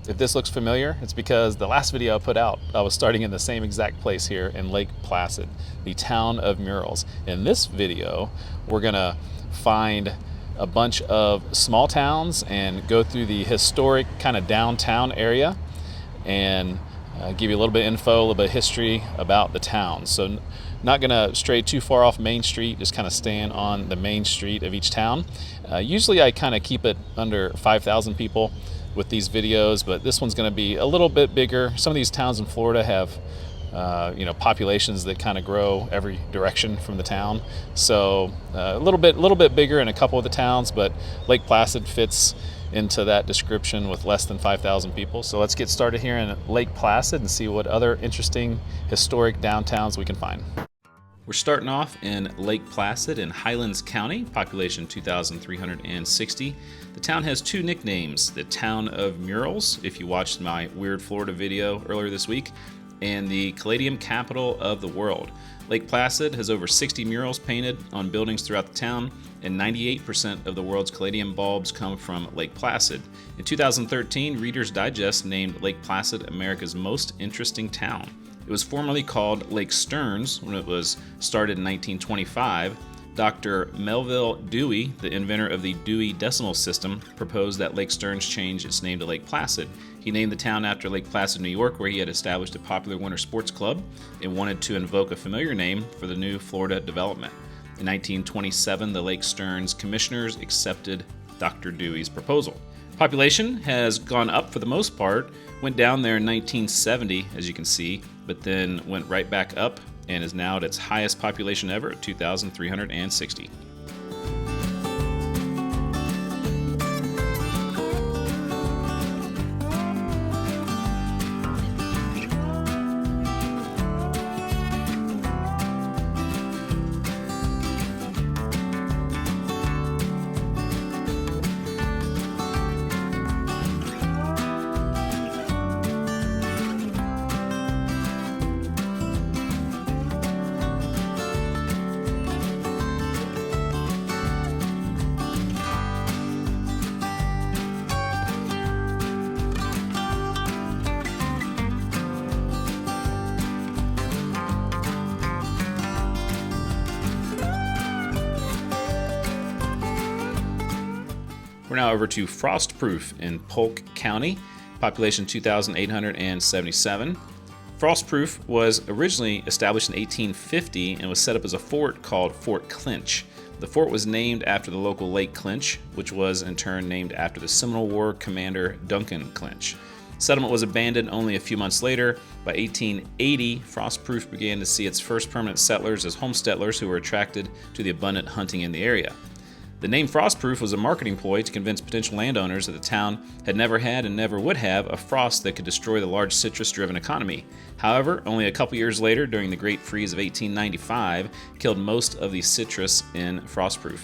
If this looks familiar, it's because the last video I put out, I was starting in the same exact place here in Lake Placid, the town of Murals. In this video, we're gonna find a bunch of small towns and go through the historic kind of downtown area and give you a little bit of info, a little bit of history about the town. So not gonna stray too far off Main Street, just kind of staying on the main street of each town. Usually I kind of keep it under 5,000 people with these videos, but this one's going to be a little bit bigger. Some of these towns in Florida have populations that kind of grow every direction from the town, so a little bit bigger in a couple of the towns, but Lake Placid fits into that description with less than 5,000 people. So let's get started here in Lake Placid and see what other interesting historic downtowns we can find. We're starting off in Lake Placid in Highlands County, population 2,360. The town has two nicknames, the Town of Murals, if you watched my Weird Florida video earlier this week, and the Caladium Capital of the world. Lake Placid has over 60 murals painted on buildings throughout the town, and 98% of the world's caladium bulbs come from Lake Placid. In 2013, Reader's Digest named Lake Placid America's most interesting town. It was formerly called Lake Stearns when it was started in 1925. Dr. Melville Dewey, the inventor of the Dewey Decimal System, proposed that Lake Stearns change its name to Lake Placid. He named the town after Lake Placid, New York, where he had established a popular winter sports club and wanted to invoke a familiar name for the new Florida development. In 1927, the Lake Stearns commissioners accepted Dr. Dewey's proposal. Population has gone up for the most part, went down there in 1970, as you can see, but then went right back up and is now at its highest population ever at 2,360. We're now over to Frostproof in Polk County, population 2,877. Frostproof was originally established in 1850 and was set up as a fort called Fort Clinch. The fort was named after the local Lake Clinch, which was in turn named after the Seminole War commander Duncan Clinch. Settlement was abandoned only a few months later. By 1880, Frostproof began to see its first permanent settlers as homesteaders who were attracted to the abundant hunting in the area. The name Frostproof was a marketing ploy to convince potential landowners that the town had never had and never would have a frost that could destroy the large citrus-driven economy. However, only a couple years later, during the Great Freeze of 1895, killed most of the citrus in Frostproof.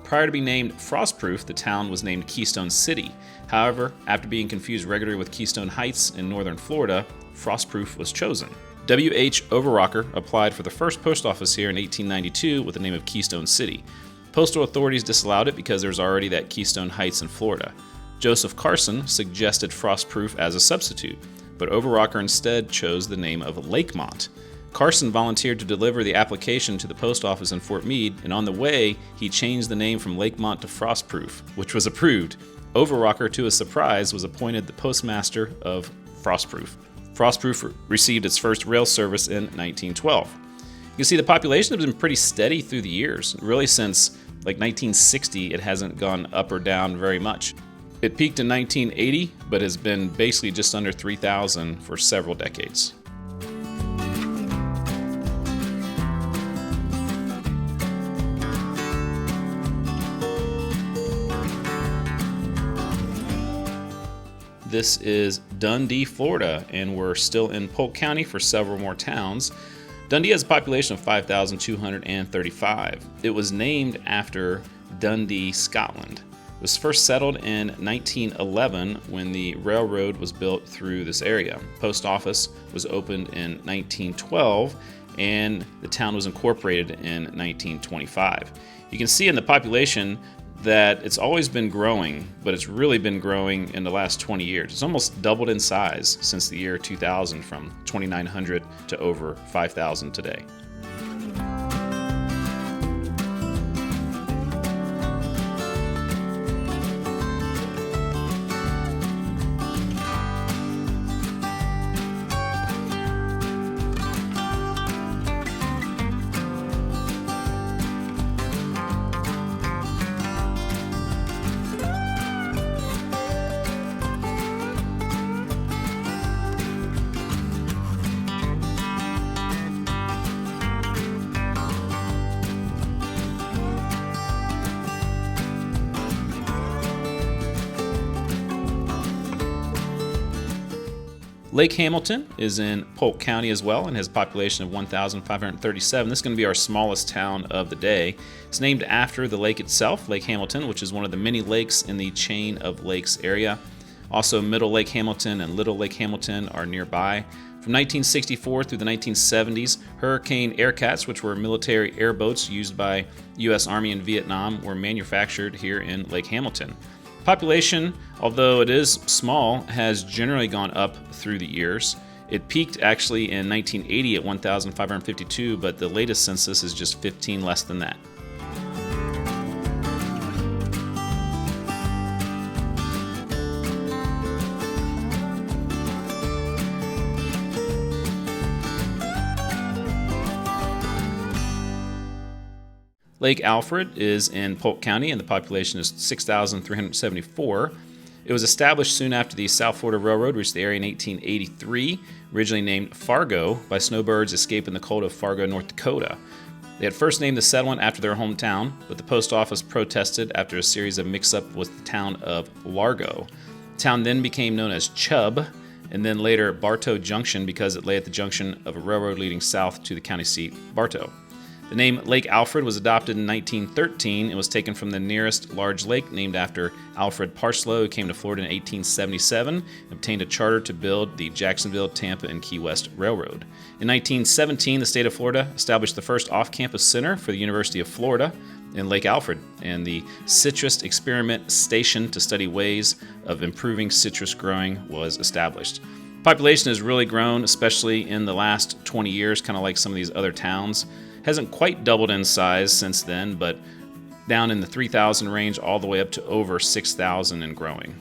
Prior to being named Frostproof, the town was named Keystone City. However, after being confused regularly with Keystone Heights in northern Florida, Frostproof was chosen. W.H. Overrocker applied for the first post office here in 1892 with the name of Keystone City. Postal authorities disallowed it because there was already that Keystone Heights in Florida. Joseph Carson suggested Frostproof as a substitute, but Overrocker instead chose the name of Lakemont. Carson volunteered to deliver the application to the post office in Fort Meade, and on the way, he changed the name from Lakemont to Frostproof, which was approved. Overrocker, to his surprise, was appointed the postmaster of Frostproof. Frostproof received its first rail service in 1912. You can see the population has been pretty steady through the years. Really since like 1960, it hasn't gone up or down very much. It peaked in 1980, but has been basically just under 3,000 for several decades. This is Dundee, Florida, and we're still in Polk County for several more towns. Dundee has a population of 5,235. It was named after Dundee, Scotland. It was first settled in 1911 when the railroad was built through this area. Post office was opened in 1912 and the town was incorporated in 1925. You can see in the population that it's always been growing, but it's really been growing in the last 20 years. It's almost doubled in size since the year 2000, from 2,900 to over 5,000 today. Lake Hamilton is in Polk County as well and has a population of 1,537. This is going to be our smallest town of the day. It's named after the lake itself, Lake Hamilton, which is one of the many lakes in the chain of lakes area. Also, Middle Lake Hamilton and Little Lake Hamilton are nearby. From 1964 through the 1970s, Hurricane Aircats, which were military airboats used by U.S. Army in Vietnam, were manufactured here in Lake Hamilton. Population, although it is small, has generally gone up through the years. It peaked actually in 1980 at 1,552, but the latest census is just 15 less than that. Lake Alfred is in Polk County and the population is 6,374. It was established soon after the South Florida Railroad reached the area in 1883, originally named Fargo by snowbirds escaping the cold of Fargo, North Dakota. They had first named the settlement after their hometown, but the post office protested after a series of mix-up with the town of Largo. The town then became known as Chubb, and then later Bartow Junction because it lay at the junction of a railroad leading south to the county seat, Bartow. The name Lake Alfred was adopted in 1913 and was taken from the nearest large lake named after Alfred Parslow, who came to Florida in 1877 and obtained a charter to build the Jacksonville, Tampa, and Key West Railroad. In 1917, the state of Florida established the first off-campus center for the University of Florida in Lake Alfred, and the Citrus Experiment Station to study ways of improving citrus growing was established. Population has really grown, especially in the last 20 years, kind of like some of these other towns. Hasn't quite doubled in size since then, but down in the 3,000 range all the way up to over 6,000 and growing.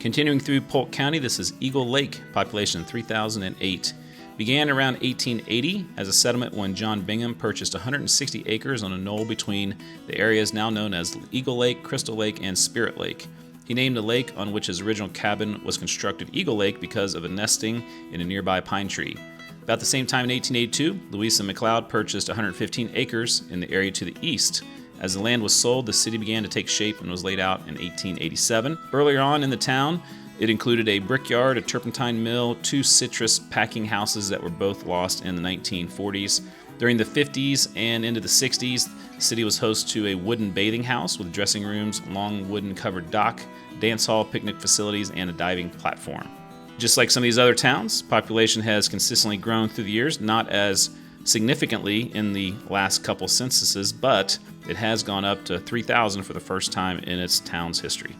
Continuing through Polk County, this is Eagle Lake, population 3,008. Began around 1880 as a settlement when John Bingham purchased 160 acres on a knoll between the areas now known as Eagle Lake, Crystal Lake, and Spirit Lake. He named the lake on which his original cabin was constructed Eagle Lake because of a nesting in a nearby pine tree. About the same time in 1882, Louisa McLeod purchased 115 acres in the area to the east. As the land was sold, the city began to take shape and was laid out in 1887. Earlier on in the town, it included a brickyard, a turpentine mill, 2 citrus packing houses that were both lost in the 1940s. During the 50s and into the 60s, the city was host to a wooden bathing house with dressing rooms, long wooden covered dock, dance hall, picnic facilities, and a diving platform. Just like some of these other towns, population has consistently grown through the years, not as significantly in the last couple censuses, but it has gone up to 3,000 for the first time in its town's history.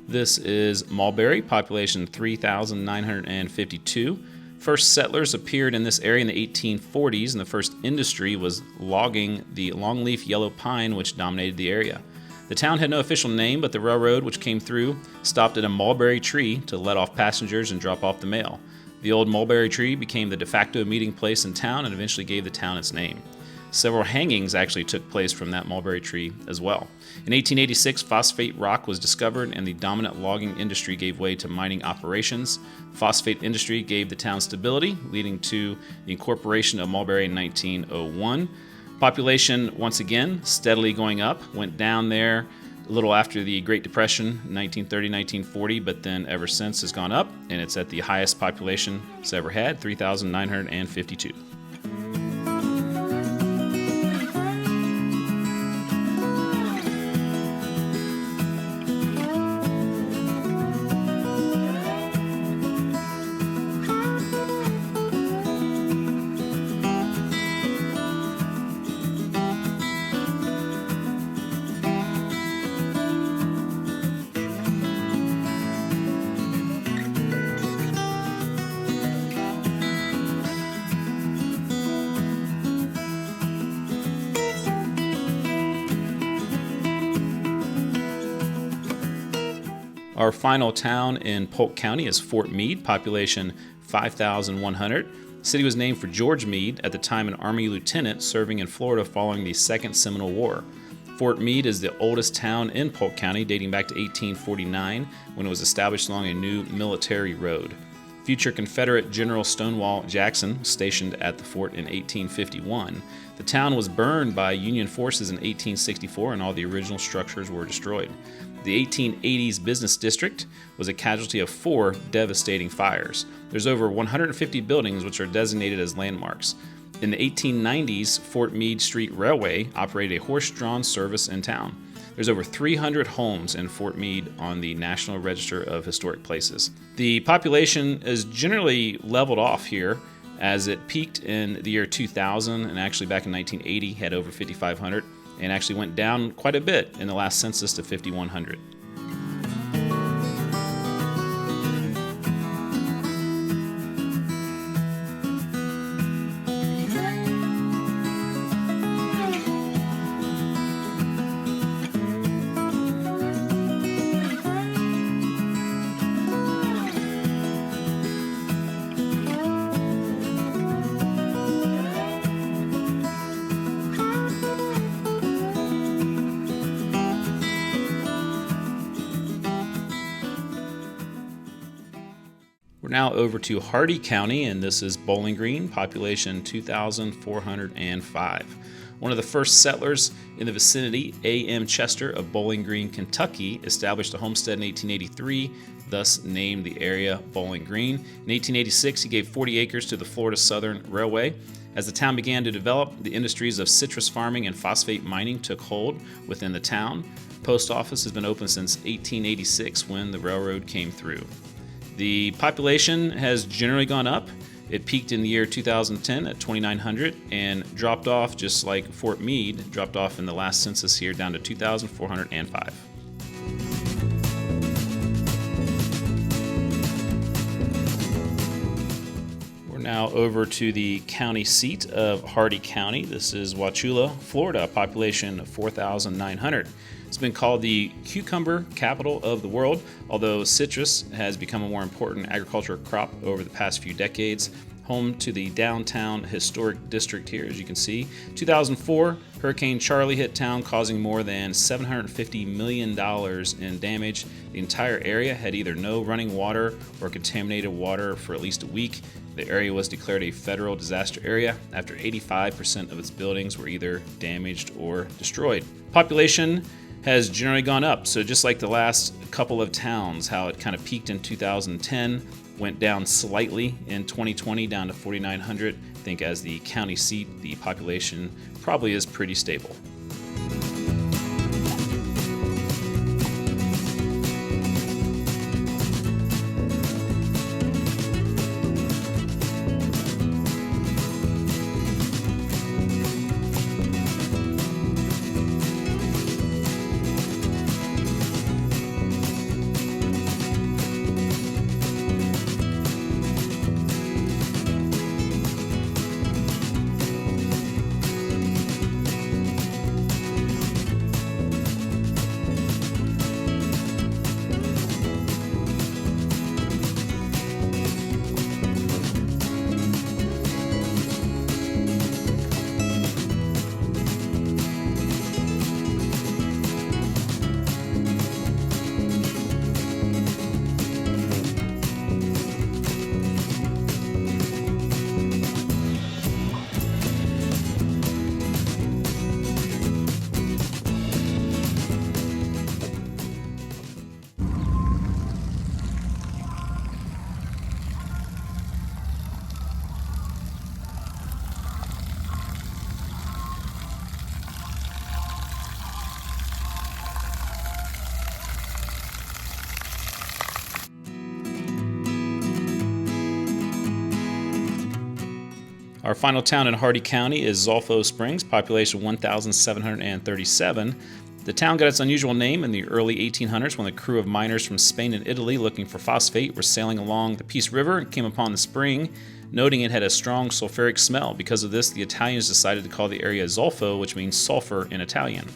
This is Mulberry, population 3,952. First settlers appeared in this area in the 1840s, and the first industry was logging the longleaf yellow pine which dominated the area. The town had no official name, but the railroad which came through stopped at a mulberry tree to let off passengers and drop off the mail. The old mulberry tree became the de facto meeting place in town and eventually gave the town its name. Several hangings actually took place from that mulberry tree as well. In 1886, phosphate rock was discovered and the dominant logging industry gave way to mining operations. The phosphate industry gave the town stability, leading to the incorporation of Mulberry in 1901. Population, once again, steadily going up, went down there a little after the Great Depression, 1930-1940, but then ever since has gone up, and it's at the highest population it's ever had, 3,952. Our final town in Polk County is Fort Meade, population 5,100. The city was named for George Meade, at the time an Army lieutenant serving in Florida following the Second Seminole War. Fort Meade is the oldest town in Polk County, dating back to 1849, when it was established along a new military road. Future Confederate General Stonewall Jackson stationed at the fort in 1851. The town was burned by Union forces in 1864, and all the original structures were destroyed. The 1880s business district was a casualty of 4 devastating fires. There's over 150 buildings which are designated as landmarks. In the 1890s, Fort Meade Street Railway operated a horse-drawn service in town. There's over 300 homes in Fort Meade on the National Register of Historic Places. The population is generally leveled off here, as it peaked in the year 2000 and actually back in 1980 had over 5,500, and actually went down quite a bit in the last census to 5,100. We're now over to Hardee County, and this is Bowling Green, population 2,405. One of the first settlers in the vicinity, A.M. Chester of Bowling Green, Kentucky, established a homestead in 1883, thus named the area Bowling Green. In 1886, he gave 40 acres to the Florida Southern Railway. As the town began to develop, the industries of citrus farming and phosphate mining took hold within the town. Post office has been open since 1886, when the railroad came through. The population has generally gone up. It peaked in the year 2010 at 2,900 and dropped off, just like Fort Meade, dropped off in the last census here down to 2,405. We're now over to the county seat of Hardee County. This is Wauchula, Florida, population 4,900. It's been called the cucumber capital of the world, although citrus has become a more important agricultural crop over the past few decades. Home to the downtown historic district here, as you can see. 2004, Hurricane Charlie hit town, causing more than $750 million in damage. The entire area had either no running water or contaminated water for at least a week. The area was declared a federal disaster area after 85% of its buildings were either damaged or destroyed. Population has generally gone up. So just like the last couple of towns, how it kind of peaked in 2010, went down slightly in 2020 down to 4,900. I think as the county seat, the population probably is pretty stable. Our final town in Hardee County is Zolfo Springs, population 1,737. The town got its unusual name in the early 1800s when a crew of miners from Spain and Italy looking for phosphate were sailing along the Peace River and came upon the spring, noting it had a strong sulfuric smell. Because of this, the Italians decided to call the area Zolfo, which means sulfur in Italian.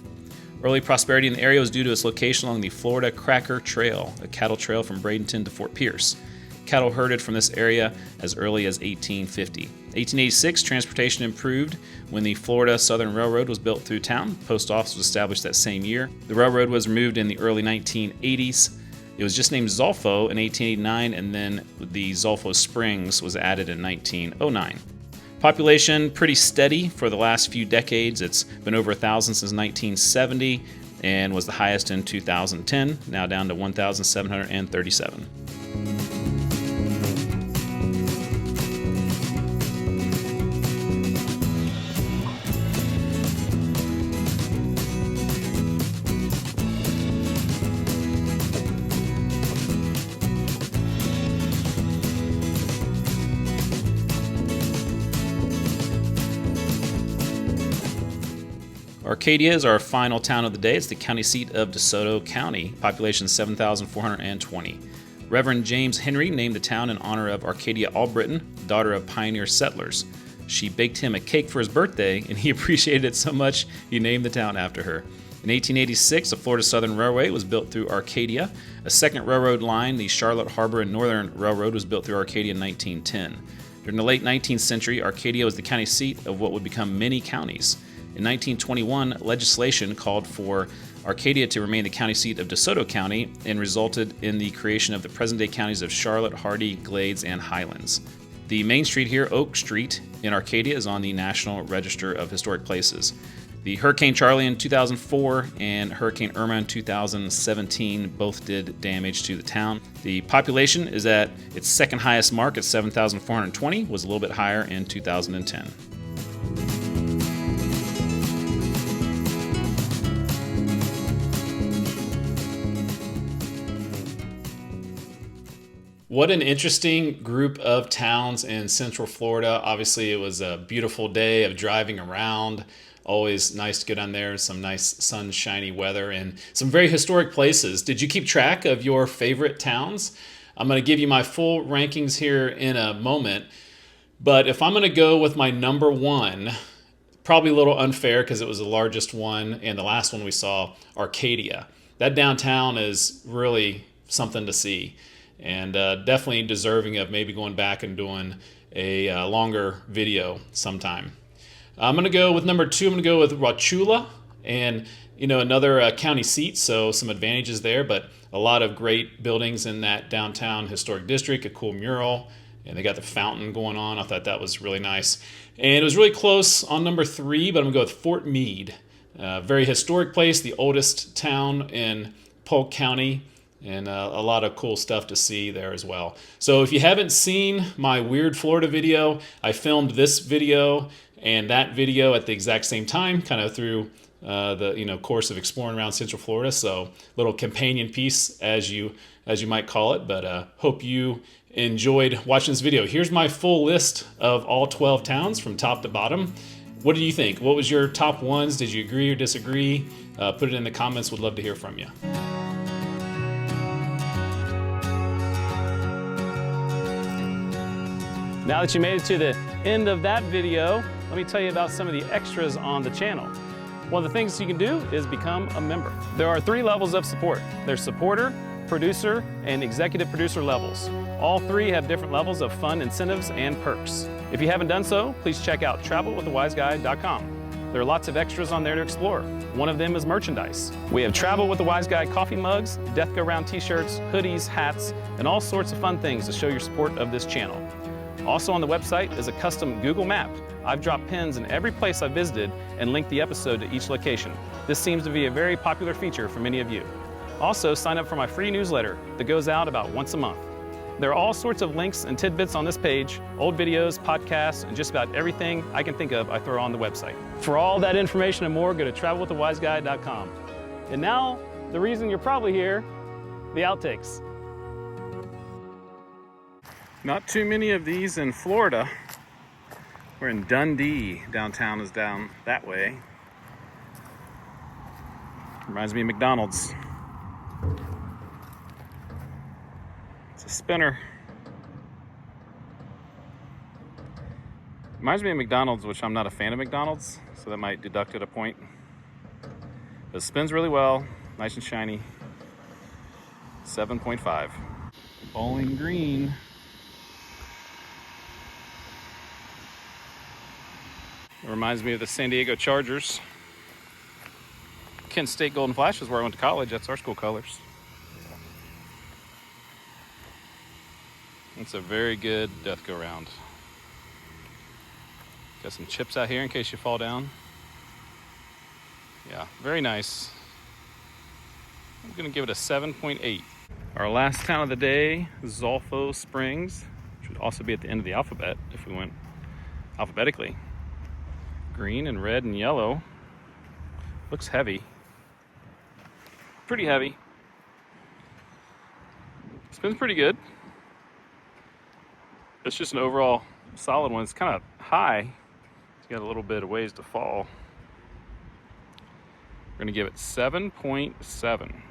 Early prosperity in the area was due to its location along the Florida Cracker Trail, a cattle trail from Bradenton to Fort Pierce. Cattle herded from this area as early as 1850. 1886, transportation improved when the Florida Southern Railroad was built through town. Post office was established that same year. The railroad was removed in the early 1980s. It was just named Zolfo in 1889, and then the Zolfo Springs was added in 1909. Population pretty steady for the last few decades. It's been over 1,000 since 1970 and was the highest in 2010, now down to 1,737. Arcadia is our final town of the day. It's the county seat of DeSoto County, population 7,420. Reverend James Henry named the town in honor of Arcadia Albritton, daughter of pioneer settlers. She baked him a cake for his birthday, and he appreciated it so much he named the town after her. In 1886, the Florida Southern Railway was built through Arcadia. A second railroad line, the Charlotte Harbor and Northern Railroad, was built through Arcadia in 1910. During the late 19th century, Arcadia was the county seat of what would become many counties. In 1921, legislation called for Arcadia to remain the county seat of DeSoto County and resulted in the creation of the present-day counties of Charlotte, Hardee, Glades, and Highlands. The main street here, Oak Street, in Arcadia is on the National Register of Historic Places. The Hurricane Charlie in 2004 and Hurricane Irma in 2017 both did damage to the town. The population is at its second highest mark at 7,420, was a little bit higher in 2010. What an interesting group of towns in Central Florida. Obviously, it was a beautiful day of driving around. Always nice to go down there, some nice sunshiny weather and some very historic places. Did you keep track of your favorite towns? I'm going to give you my full rankings here in a moment. But if I'm going to go with my number one, probably a little unfair because it was the largest one and the last one we saw, Arcadia. That downtown is really something to see. And definitely deserving of maybe going back and doing a longer video sometime. I'm going to go with number two. I'm going to go with Wauchula, and another county seat, so some advantages there, but a lot of great buildings in that downtown historic district, a cool mural, and they got the fountain going on. I thought that was really nice. And it was really close on number three, but I'm going to go with Fort Meade. Very historic place, the oldest town in Polk County, and a lot of cool stuff to see there as well. So if you haven't seen my Weird Florida video, I filmed this video and that video at the exact same time, kind of through the course of exploring around Central Florida. So little companion piece, as you might call it. But hope you enjoyed watching this video. Here's my full list of all 12 towns from top to bottom. What do you think? What was your top ones? Did you agree or disagree? Put it in the comments. Would love to hear from you. Now that you made it to the end of that video, let me tell you about some of the extras on the channel. One of the things you can do is become a member. There are 3 levels of support. There's supporter, producer, and executive producer levels. All 3 have different levels of fun incentives and perks. If you haven't done so, please check out travelwiththewiseguy.com. There are lots of extras on there to explore. One of them is merchandise. We have Travel with the Wise Guy coffee mugs, Death Go Round t-shirts, hoodies, hats, and all sorts of fun things to show your support of this channel. Also on the website is a custom Google map. I've dropped pins in every place I've visited and linked the episode to each location. This seems to be a very popular feature for many of you. Also, sign up for my free newsletter that goes out about once a month. There are all sorts of links and tidbits on this page, old videos, podcasts, and just about everything I can think of I throw on the website. For all that information and more, go to travelwiththewiseguy.com. And now, the reason you're probably here, the outtakes. Not too many of these in Florida. We're in Dundee. Downtown is down that way. Reminds me of McDonald's. It's a spinner. Reminds me of McDonald's, which I'm not a fan of McDonald's, so that might deduct at a point. It spins really well, nice and shiny. 7.5. Bowling green. It reminds me of the San Diego Chargers. Kent State Golden Flash is where I went to college. That's our school colors. It's a very good death go round. Got some chips out here in case you fall down. Yeah, very nice. I'm gonna give it a 7.8. Our last town of the day, Zolfo Springs, which would also be at the end of the alphabet if we went alphabetically. Green and red and yellow. Looks heavy. Pretty heavy. Spins pretty good. It's just an overall solid one. It's kind of high. It's got a little bit of ways to fall. We're gonna give it 7.7.